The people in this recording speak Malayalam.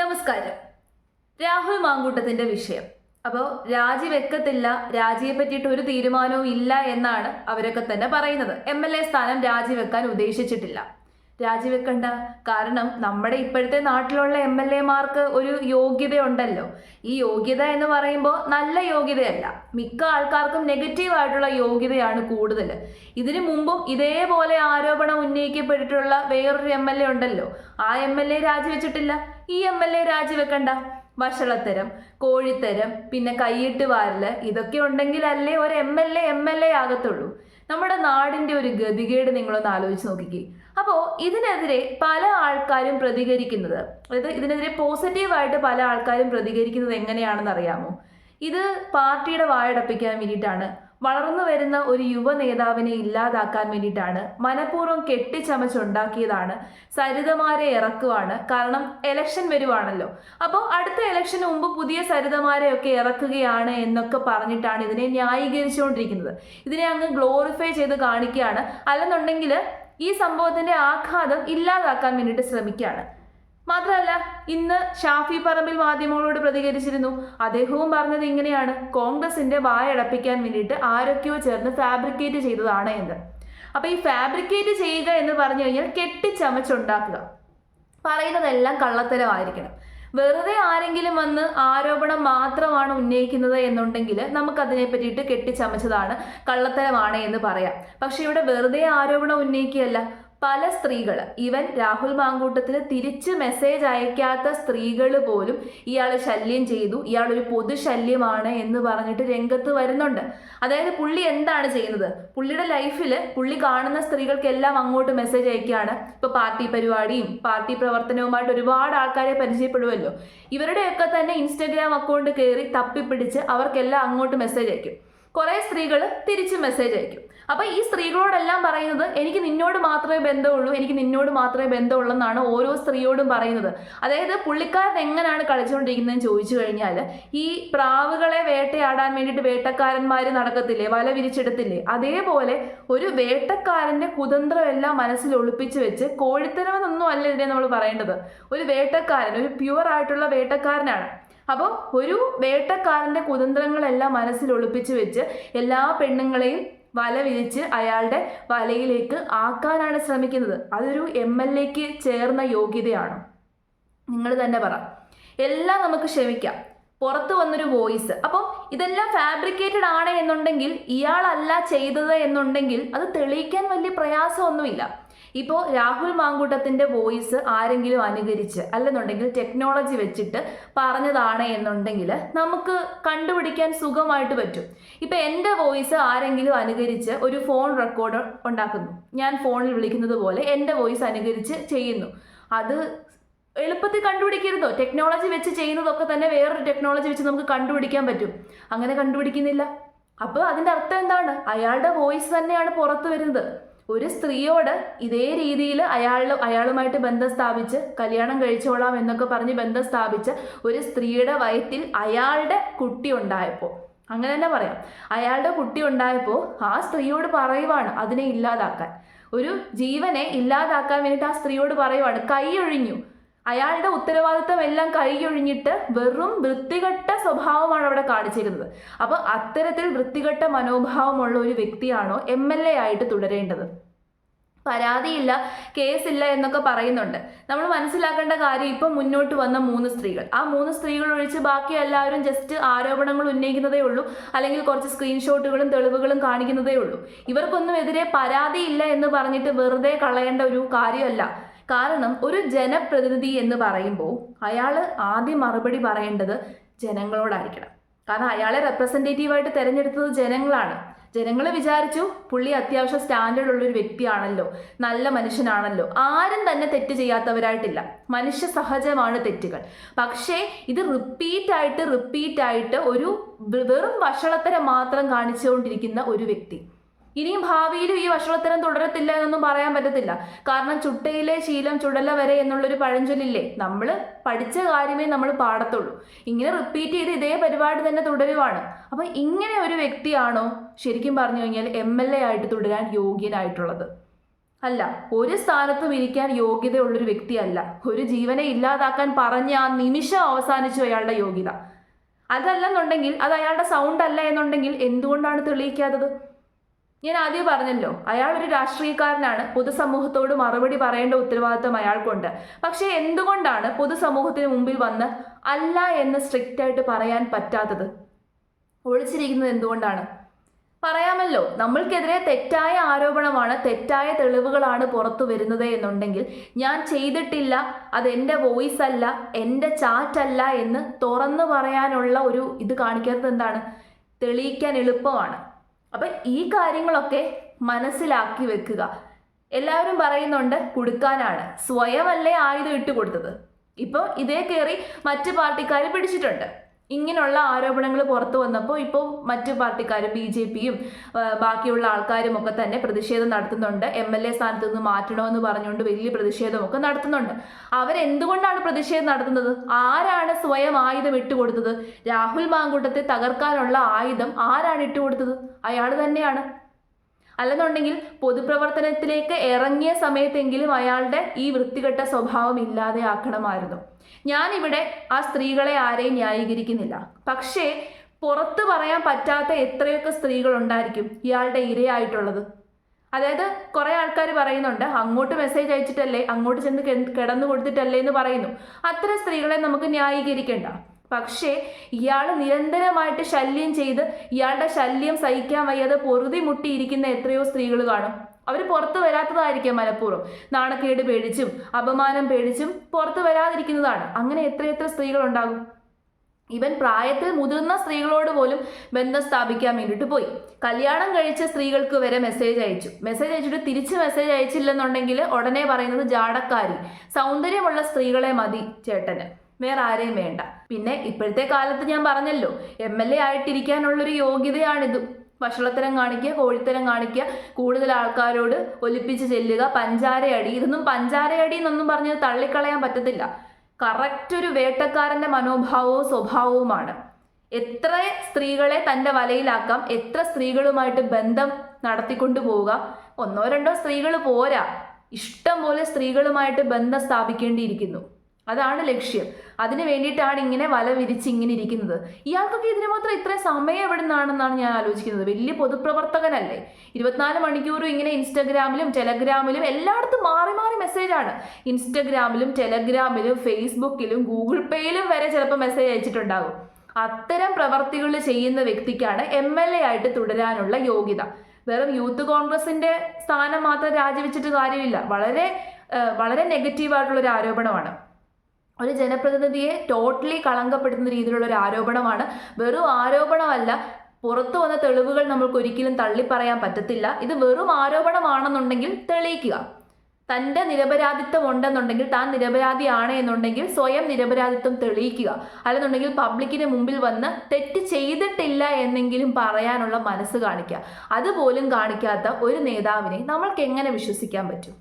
നമസ്കാരം. രാഹുൽ മാങ്കൂട്ടത്തിന്റെ വിഷയം. അപ്പോൾ രാജിവെക്കത്തില്ല, രാജിയെ പറ്റിയിട്ട് ഒരു തീരുമാനവും ഇല്ല എന്നാണ് അവരൊക്കെ തന്നെ പറയുന്നത്. MLA സ്ഥാനം രാജിവെക്കാൻ ഉദ്ദേശിച്ചിട്ടില്ല. രാജിവെക്കണ്ട, കാരണം നമ്മുടെ ഇപ്പോഴത്തെ നാട്ടിലുള്ള MLA-മാർക്ക് ഒരു യോഗ്യതയുണ്ടല്ലോ. ഈ യോഗ്യത എന്ന് പറയുമ്പോൾ നല്ല യോഗ്യതയല്ല, മിക്ക ആൾക്കാർക്കും നെഗറ്റീവായിട്ടുള്ള യോഗ്യതയാണ് കൂടുതൽ. ഇതിനു മുമ്പും ഇതേപോലെ ആരോപണം ഉന്നയിക്കപ്പെട്ടിട്ടുള്ള വേറൊരു MLA ഉണ്ടല്ലോ, ആ MLA രാജിവെച്ചിട്ടില്ല. ഈ MLA രാജിവെക്കണ്ട. വഷളത്തരം, കോഴിത്തരം, പിന്നെ കൈയിട്ട് വാരല്, ഇതൊക്കെ ഉണ്ടെങ്കിലല്ലേ ഒരു MLA ആകത്തുള്ളൂ. നമ്മുടെ നാടിന്റെ ഒരു ഗതികേട് നിങ്ങളൊന്ന് ആലോചിച്ച് നോക്കിക്കേ. അപ്പോൾ ഇതിനെതിരെ പല ആൾക്കാരും പ്രതികരിക്കുന്നത്, അതായത് ഇതിനെതിരെ പോസിറ്റീവായിട്ട് പല ആൾക്കാരും പ്രതികരിക്കുന്നത് എങ്ങനെയാണെന്ന് അറിയാമോ? ഇത് പാർട്ടിയുടെ വായടപ്പിക്കാൻ വേണ്ടിയിട്ടാണ്, വളർന്നു വരുന്ന ഒരു യുവ നേതാവിനെ ഇല്ലാതാക്കാൻ വേണ്ടിയിട്ടാണ്, മനഃപൂർവ്വം കെട്ടിച്ചമച്ചുണ്ടാക്കിയതാണ്, സരിതമാരെ ഇറക്കുവാണ്. കാരണം എലക്ഷൻ വരുവാണല്ലോ, അപ്പോൾ അടുത്ത ഇലക്ഷന് മുമ്പ് പുതിയ സരിതമാരെയൊക്കെ ഇറക്കുകയാണ് എന്നൊക്കെ പറഞ്ഞിട്ടാണ് ഇതിനെ ന്യായീകരിച്ചുകൊണ്ടിരിക്കുന്നത്. ഇതിനെ അങ്ങ് ഗ്ലോറിഫൈ ചെയ്ത് കാണിക്കുകയാണ്. അല്ലെന്നുണ്ടെങ്കിൽ ഈ സംഭവത്തിന്റെ ആഘാതം ഇല്ലാതാക്കാൻ വേണ്ടിയിട്ട് ശ്രമിക്കുകയാണ്. മാത്രമല്ല, ഇന്ന് ഷാഫി പറമ്പിൽ മാധ്യമങ്ങളോട് പ്രതികരിച്ചിരുന്നു. അദ്ദേഹവും പറഞ്ഞത് ഇങ്ങനെയാണ്: കോൺഗ്രസിന്റെ വായടപ്പിക്കാൻ വേണ്ടിയിട്ട് ആരൊക്കെയോ ചേർന്ന് ഫാബ്രിക്കേറ്റ് ചെയ്തതാണ് എന്ന്. അപ്പൊ ഈ ഫാബ്രിക്കേറ്റ് ചെയ്യുക എന്ന് പറഞ്ഞു കഴിഞ്ഞാൽ കെട്ടിച്ചമച്ചുണ്ടാക്കുക, പറയുന്നതെല്ലാം കള്ളത്തരമായിരിക്കണം. വെറുതെ ആരെങ്കിലും വന്ന് ആരോപണം മാത്രമാണ് ഉന്നയിക്കുന്നത് എന്നുണ്ടെങ്കിൽ നമുക്കതിനെ പറ്റിയിട്ട് കെട്ടിച്ചമച്ചതാണ്, കള്ളത്തരമാണ് എന്ന് പറയാം. പക്ഷെ ഇവിടെ വെറുതെ ആരോപണം ഉന്നയിക്കുകയല്ല. പല സ്ത്രീകൾ, ഈവൻ രാഹുൽ മാങ്കൂട്ടത്തിന് തിരിച്ച് മെസ്സേജ് അയക്കാത്ത സ്ത്രീകൾ പോലും ഇയാൾ ശല്യം ചെയ്തു, ഇയാളൊരു പൊതുശല്യമാണ് എന്ന് പറഞ്ഞിട്ട് രംഗത്ത് വരുന്നുണ്ട്. അതായത് പുള്ളി എന്താണ് ചെയ്യുന്നത്? പുള്ളിയുടെ ലൈഫിൽ പുള്ളി കാണുന്ന സ്ത്രീകൾക്കെല്ലാം അങ്ങോട്ട് മെസ്സേജ് അയക്കുകയാണ്. ഇപ്പൊ പാർട്ടി പരിപാടിയും പാർട്ടി പ്രവർത്തനവുമായിട്ട് ഒരുപാട് ആൾക്കാരെ പരിചയപ്പെടുമല്ലോ. ഇവരുടെയൊക്കെ തന്നെ ഇൻസ്റ്റഗ്രാം അക്കൗണ്ട് കയറി തപ്പിപ്പിടിച്ച് അവർക്കെല്ലാം അങ്ങോട്ട് മെസ്സേജ് അയക്കും. കുറെ സ്ത്രീകൾ തിരിച്ച് മെസ്സേജ് അയക്കും. അപ്പൊ ഈ സ്ത്രീകളോടെല്ലാം പറയുന്നത്, എനിക്ക് നിന്നോട് മാത്രമേ ബന്ധമുള്ളൂ, എനിക്ക് നിന്നോട് മാത്രമേ ബന്ധമുള്ളൂ എന്നാണ് ഓരോ സ്ത്രീയോടും പറയുന്നത്. അതായത് പുള്ളിക്കാരൻ എങ്ങനെയാണ് കളിച്ചുകൊണ്ടിരിക്കുന്നതെന്ന് ചോദിച്ചു കഴിഞ്ഞാൽ, ഈ പ്രാവുകളെ വേട്ടയാടാൻ വേണ്ടിയിട്ട് വേട്ടക്കാരന്മാർ നടക്കത്തില്ലേ, വല വിരിച്ചെടുത്തില്ലേ, അതേപോലെ ഒരു വേട്ടക്കാരന്റെ കുതന്ത്രം എല്ലാം മനസ്സിൽ ഒളിപ്പിച്ച് വെച്ച്, കോഴിത്തരമെന്നൊന്നും അല്ല ഇതിനെ നമ്മൾ പറയേണ്ടത്, ഒരു വേട്ടക്കാരൻ, ഒരു പ്യുവർ ആയിട്ടുള്ള വേട്ടക്കാരനാണ്. അപ്പോൾ ഒരു വേട്ടക്കാരന്റെ കുതന്ത്രങ്ങളെല്ലാം മനസ്സിൽ ഒളിപ്പിച്ച് വെച്ച് എല്ലാ പെണ്ണുങ്ങളെയും വല വിരിച്ച് അയാളുടെ വലയിലേക്ക് ആക്കാനാണ് ശ്രമിക്കുന്നത്. അതൊരു MLA-ക്ക് ചേർന്ന യോഗ്യതയാണോ? നിങ്ങൾ തന്നെ പറ. എല്ലാം നമുക്ക് ക്ഷമിക്കാം, പുറത്ത് വന്നൊരു വോയിസ്. അപ്പം ഇതെല്ലാം ഫാബ്രിക്കേറ്റഡ് ആണ് എന്നുണ്ടെങ്കിൽ, ഇയാളല്ല ചെയ്തത് എന്നുണ്ടെങ്കിൽ അത് തെളിയിക്കാൻ വലിയ പ്രയാസമൊന്നുമില്ല. ഇപ്പോൾ രാഹുൽ മാങ്കൂട്ടത്തിന്റെ വോയിസ് ആരെങ്കിലും അനുകരിച്ച്, അല്ലെന്നുണ്ടെങ്കിൽ ടെക്നോളജി വെച്ചിട്ട് പറഞ്ഞതാണ് എന്നുണ്ടെങ്കിൽ നമുക്ക് കണ്ടുപിടിക്കാൻ സുഖമായിട്ട് പറ്റും. ഇപ്പം എൻ്റെ വോയിസ് ആരെങ്കിലും അനുകരിച്ച് ഒരു ഫോൺ റെക്കോർഡർ ഉണ്ടാക്കുന്നു, ഞാൻ ഫോണിൽ വിളിക്കുന്നത് പോലെ എൻ്റെ വോയിസ് അനുകരിച്ച് ചെയ്യുന്നു, അത് എളുപ്പത്തിൽ കണ്ടുപിടിക്കരുതോ? ടെക്നോളജി വെച്ച് ചെയ്യുന്നതൊക്കെ തന്നെ വേറൊരു ടെക്നോളജി വെച്ച് നമുക്ക് കണ്ടുപിടിക്കാൻ പറ്റും. അങ്ങനെ കണ്ടുപിടിക്കുന്നില്ല. അപ്പോൾ അതിൻ്റെ അർത്ഥം എന്താണ്? അയാളുടെ വോയിസ് തന്നെയാണ് പുറത്തു വരുന്നത്. ഒരു സ്ത്രീയോട് ഇതേ രീതിയിൽ അയാളുമായിട്ട് ബന്ധം സ്ഥാപിച്ച് കല്യാണം കഴിച്ചോളാം എന്നൊക്കെ പറഞ്ഞ് ബന്ധം സ്ഥാപിച്ച ഒരു സ്ത്രീയുടെ വയറ്റിൽ അയാളുടെ കുട്ടി ഉണ്ടായപ്പോൾ, അങ്ങനെ തന്നെ പറയാം, അയാളുടെ കുട്ടി ഉണ്ടായപ്പോൾ ആ സ്ത്രീയോട് പറയുവാണ് അതിനെ ഇല്ലാതാക്കാൻ, ഒരു ജീവനെ ഇല്ലാതാക്കാൻ വേണ്ടിയിട്ട് ആ സ്ത്രീയോട് പറയുവാണ്. കൈയൊഴിഞ്ഞു, അയാളുടെ ഉത്തരവാദിത്തം എല്ലാം കൈയൊഴിഞ്ഞിട്ട് വെറും വൃത്തികെട്ട സ്വഭാവമാണ് അവിടെ കാണിച്ചിരുന്നത്. അപ്പോൾ അത്തരത്തിൽ വൃത്തികെട്ട മനോഭാവമുള്ള ഒരു വ്യക്തിയാണോ MLA ആയിട്ട് തുടരേണ്ടത്? പരാതിയില്ല, കേസില്ല എന്നൊക്കെ പറയുന്നുണ്ട്. നമ്മൾ മനസ്സിലാക്കേണ്ട കാര്യം, ഇപ്പം മുന്നോട്ട് വന്ന 3 സ്ത്രീകൾ, ആ 3 സ്ത്രീകൾ ഒഴിച്ച് ബാക്കി എല്ലാവരും ജസ്റ്റ് ആരോപണങ്ങൾ ഉന്നയിക്കുന്നതേ ഉള്ളൂ, അല്ലെങ്കിൽ കുറച്ച് സ്ക്രീൻഷോട്ടുകളും തെളിവുകളും കാണിക്കുന്നതേ ഉള്ളൂ. ഇവർക്കൊന്നും എതിരെ പരാതിയില്ല എന്ന് പറഞ്ഞിട്ട് വെറുതെ കളയേണ്ട ഒരു കാര്യമല്ല. കാരണം ഒരു ജനപ്രതിനിധി എന്ന് പറയുമ്പോൾ അയാൾ ആദ്യം മറുപടി പറയേണ്ടത് ജനങ്ങളോടായിരിക്കണം. കാരണം അയാളെ റെപ്രസെൻറ്റേറ്റീവായിട്ട് തിരഞ്ഞെടുത്തത് ജനങ്ങളാണ്. ജനങ്ങൾ വിചാരിച്ചു പുള്ളി അത്യാവശ്യം സ്റ്റാൻഡേർഡ് ഉള്ളൊരു വ്യക്തിയാണല്ലോ, നല്ല മനുഷ്യനാണല്ലോ. ആരും തന്നെ തെറ്റ് ചെയ്യാത്തവരായിട്ടില്ല, മനുഷ്യ സഹജമാണ് തെറ്റുകൾ. പക്ഷേ ഇത് റിപ്പീറ്റായിട്ട് ഒരു വെറും വഷളത്തരം മാത്രം കാണിച്ചുകൊണ്ടിരിക്കുന്ന ഒരു വ്യക്തി. ഇനിയും ഭാവിയിലും ഈ വഷളത്തരം തുടരത്തില്ല എന്നൊന്നും പറയാൻ പറ്റത്തില്ല. കാരണം ചുട്ടയിലെ ശീലം ചുടല വരെ എന്നുള്ളൊരു പഴഞ്ചൊല്ലില്ലേ, നമ്മൾ പഠിച്ച കാര്യമേ നമ്മൾ പാടത്തുള്ളൂ. ഇങ്ങനെ റിപ്പീറ്റ് ചെയ്ത് ഇതേ പരിപാടി തന്നെ തുടരുവാണ്. അപ്പൊ ഇങ്ങനെ ഒരു വ്യക്തിയാണോ ശരിക്കും പറഞ്ഞു കഴിഞ്ഞാൽ MLA ആയിട്ട് തുടരാൻ യോഗ്യനായിട്ടുള്ളത്? അല്ല, ഒരു സ്ഥാനത്തും ഇരിക്കാൻ യോഗ്യതയുള്ളൊരു വ്യക്തിയല്ല. ഒരു ജീവനെ ഇല്ലാതാക്കാൻ പറഞ്ഞ ആ നിമിഷം അവസാനിച്ചു അയാളുടെ യോഗ്യത. അതല്ലെന്നുണ്ടെങ്കിൽ, അത് അയാളുടെ സൗണ്ട് അല്ല എന്നുണ്ടെങ്കിൽ എന്തുകൊണ്ടാണ് തെളിയിക്കാത്തത്? ഞാൻ ആദ്യം പറഞ്ഞല്ലോ, അയാൾ ഒരു രാഷ്ട്രീയക്കാരനാണ്. പൊതുസമൂഹത്തോട് മറുപടി പറയേണ്ട ഉത്തരവാദിത്വം അയാൾക്കുണ്ട്. പക്ഷേ എന്തുകൊണ്ടാണ് പൊതുസമൂഹത്തിന് മുമ്പിൽ വന്ന് അല്ല എന്ന് സ്ട്രിക്റ്റ് ആയിട്ട് പറയാൻ പറ്റാത്തത്? ഒളിച്ചിരിക്കുന്നത് എന്തുകൊണ്ടാണ്? പറയാമല്ലോ, നമ്മൾക്കെതിരെ തെറ്റായ ആരോപണമാണ്, തെറ്റായ തെളിവുകളാണ് പുറത്തു വരുന്നത് എന്നുണ്ടെങ്കിൽ ഞാൻ ചെയ്തിട്ടില്ല, അതെൻ്റെ വോയിസ് അല്ല, എൻ്റെ ചാറ്റ് അല്ല എന്ന് തുറന്നു പറയാനുള്ള ഒരു ഇത് കാണിക്കാത്തത് എന്താണ്? തെളിയിക്കാൻ എളുപ്പമാണ്. അപ്പം ഈ കാര്യങ്ങളൊക്കെ മനസ്സിലാക്കി വെക്കുക. എല്ലാവരും പറയുന്നുണ്ട് കൊടുക്കാനാണ്, സ്വയമല്ലേ ആയുധം ഇട്ട് കൊടുത്തത്. ഇപ്പോൾ ഇതേ കയറി മറ്റു പാർട്ടിക്കാർ പിടിച്ചിട്ടുണ്ട്. ഇങ്ങനെയുള്ള ആരോപണങ്ങൾ പുറത്തു വന്നപ്പോൾ ഇപ്പോൾ മറ്റു പാർട്ടിക്കാരും BJPയും ബാക്കിയുള്ള ആൾക്കാരും ഒക്കെ തന്നെ പ്രതിഷേധം നടത്തുന്നുണ്ട്. MLA സ്ഥാനത്ത് നിന്ന് മാറ്റണമെന്ന് പറഞ്ഞുകൊണ്ട് വലിയ പ്രതിഷേധമൊക്കെ നടത്തുന്നുണ്ട്. അവരെന്തുകൊണ്ടാണ് പ്രതിഷേധം നടത്തുന്നത്? ആരാണ് സ്വയം ആയുധം ഇട്ടുകൊടുത്തത്? രാഹുൽ മാങ്കൂട്ടത്തെ തകർക്കാനുള്ള ആയുധം ആരാണ് ഇട്ടുകൊടുത്തത്? അയാൾ തന്നെയാണ്. അല്ലെന്നുണ്ടെങ്കിൽ പൊതുപ്രവർത്തനത്തിലേക്ക് ഇറങ്ങിയ സമയത്തെങ്കിലും അയാളുടെ ഈ വൃത്തികെട്ട സ്വഭാവം ഇല്ലാതെ ആക്കണമായിരുന്നു. ഞാനിവിടെ ആ സ്ത്രീകളെ ആരെയും ന്യായീകരിക്കുന്നില്ല. പക്ഷേ പുറത്ത് പറയാൻ പറ്റാത്ത എത്രയൊക്കെ സ്ത്രീകൾ ഉണ്ടായിരിക്കും ഇയാളുടെ ഇരയായിട്ടുള്ളത്. അതായത് കുറെ ആൾക്കാർ പറയുന്നുണ്ട്, അങ്ങോട്ട് മെസ്സേജ് അയച്ചിട്ടല്ലേ, അങ്ങോട്ട് ചെന്ന് കിടന്നു കൊടുത്തിട്ടല്ലേ എന്ന് പറയുന്നു. അത്തരം സ്ത്രീകളെ നമുക്ക് ന്യായീകരിക്കേണ്ട. പക്ഷേ ഇയാൾ നിരന്തരമായിട്ട് ശല്യം ചെയ്ത് ഇയാളുടെ ശല്യം സഹിക്കാൻ വയ്യാതെ പൊറുതി മുട്ടിയിരിക്കുന്ന എത്രയോ സ്ത്രീകൾ കാണും. അവർ പുറത്ത് വരാത്തതായിരിക്കാം, മനഃപൂർവ്വം നാണക്കേട് പേടിച്ചും അപമാനം പേടിച്ചും പുറത്ത് വരാതിരിക്കുന്നതാണ്. അങ്ങനെ എത്രയെത്ര സ്ത്രീകൾ ഉണ്ടാകും. ഇവൻ പ്രായത്തിൽ മുതിർന്ന സ്ത്രീകളോട് പോലും ബന്ധം സ്ഥാപിക്കാൻ വേണ്ടിയിട്ട് പോയി. കല്യാണം കഴിച്ച സ്ത്രീകൾക്ക് വരെ മെസ്സേജ് അയച്ചിട്ട് തിരിച്ച് മെസ്സേജ് അയച്ചില്ലെന്നുണ്ടെങ്കിൽ ഉടനെ പറയുന്നത് ജാടക്കാരി, സൗന്ദര്യമുള്ള സ്ത്രീകളെ മതി ചേട്ടന്, വേറെ ആരെയും വേണ്ട. പിന്നെ ഇപ്പോഴത്തെ കാലത്ത് ഞാൻ പറഞ്ഞല്ലോ, MLA ആയിട്ടിരിക്കാനുള്ളൊരു യോഗ്യതയാണിത്. വഷളത്തരം കാണിക്കുക, കോഴിത്തരം കാണിക്കുക, കൂടുതൽ ആൾക്കാരോട് ഒലിപ്പിച്ച് ചെല്ലുക, പഞ്ചാരയടി. ഇതൊന്നും പഞ്ചാരയടി എന്നൊന്നും പറഞ്ഞത് തള്ളിക്കളയാൻ പറ്റത്തില്ല. കറക്റ്റ് ഒരു വേട്ടക്കാരൻ്റെ മനോഭാവവും സ്വഭാവവുമാണ്. എത്ര സ്ത്രീകളെ തൻ്റെ വലയിലാക്കാം, എത്ര സ്ത്രീകളുമായിട്ട് ബന്ധം നടത്തിക്കൊണ്ടു പോവുക. ഒന്നോ രണ്ടോ സ്ത്രീകൾ പോരാ, ഇഷ്ടം പോലെ സ്ത്രീകളുമായിട്ട് ബന്ധം സ്ഥാപിക്കേണ്ടിയിരിക്കുന്നു. അതാണ് ലക്ഷ്യം. അതിന് വേണ്ടിയിട്ടാണ് ഇങ്ങനെ വല വിരിച്ച് ഇങ്ങനെ ഇരിക്കുന്നത്. ഇയാൾക്കൊക്കെ ഇതിന് മാത്രം ഇത്രയും സമയം എവിടെ നിന്നാണെന്നാണ് ഞാൻ ആലോചിക്കുന്നത്. വലിയ പൊതുപ്രവർത്തകനല്ലേ, 24 മണിക്കൂറും ഇങ്ങനെ ഇൻസ്റ്റഗ്രാമിലും ടെലഗ്രാമിലും എല്ലായിടത്തും മാറി മാറി മെസ്സേജാണ്. ഇൻസ്റ്റഗ്രാമിലും ടെലഗ്രാമിലും ഫേസ്ബുക്കിലും ഗൂഗിൾ പേയിലും വരെ ചിലപ്പോൾ മെസ്സേജ് അയച്ചിട്ടുണ്ടാകും. അത്തരം പ്രവർത്തികൾ ചെയ്യുന്ന വ്യക്തിക്കാണ് MLA ആയിട്ട് തുടരാനുള്ള യോഗ്യത. വെറും യൂത്ത് കോൺഗ്രസിന്റെ സ്ഥാനം മാത്രം രാജിവെച്ചിട്ട് കാര്യമില്ല. വളരെ വളരെ നെഗറ്റീവായിട്ടുള്ളൊരു ആരോപണമാണ്. ഒരു ജനപ്രതിനിധിയെ ടോട്ടലി കളങ്കപ്പെടുത്തുന്ന രീതിയിലുള്ള ഒരു ആരോപണമാണ്. വെറും ആരോപണമല്ല, പുറത്തു വന്ന തെളിവുകൾ നമ്മൾക്ക് ഒരിക്കലും തള്ളിപ്പറയാൻ പറ്റത്തില്ല. ഇത് വെറും ആരോപണമാണെന്നുണ്ടെങ്കിൽ തെളിയിക്കുക. തൻ്റെ നിരപരാധിത്വം ഉണ്ടെന്നുണ്ടെങ്കിൽ, താൻ നിരപരാധിയാണ് എന്നുണ്ടെങ്കിൽ സ്വയം നിരപരാധിത്വം തെളിയിക്കുക. അല്ലെന്നുണ്ടെങ്കിൽ പബ്ലിക്കിന് മുമ്പിൽ വന്ന് തെറ്റ് ചെയ്തിട്ടില്ല എന്നെങ്കിലും പറയാനുള്ള മനസ്സ് കാണിക്കുക. അതുപോലും കാണിക്കാത്ത ഒരു നേതാവിനെ നമ്മൾക്ക് എങ്ങനെ വിശ്വസിക്കാൻ പറ്റും?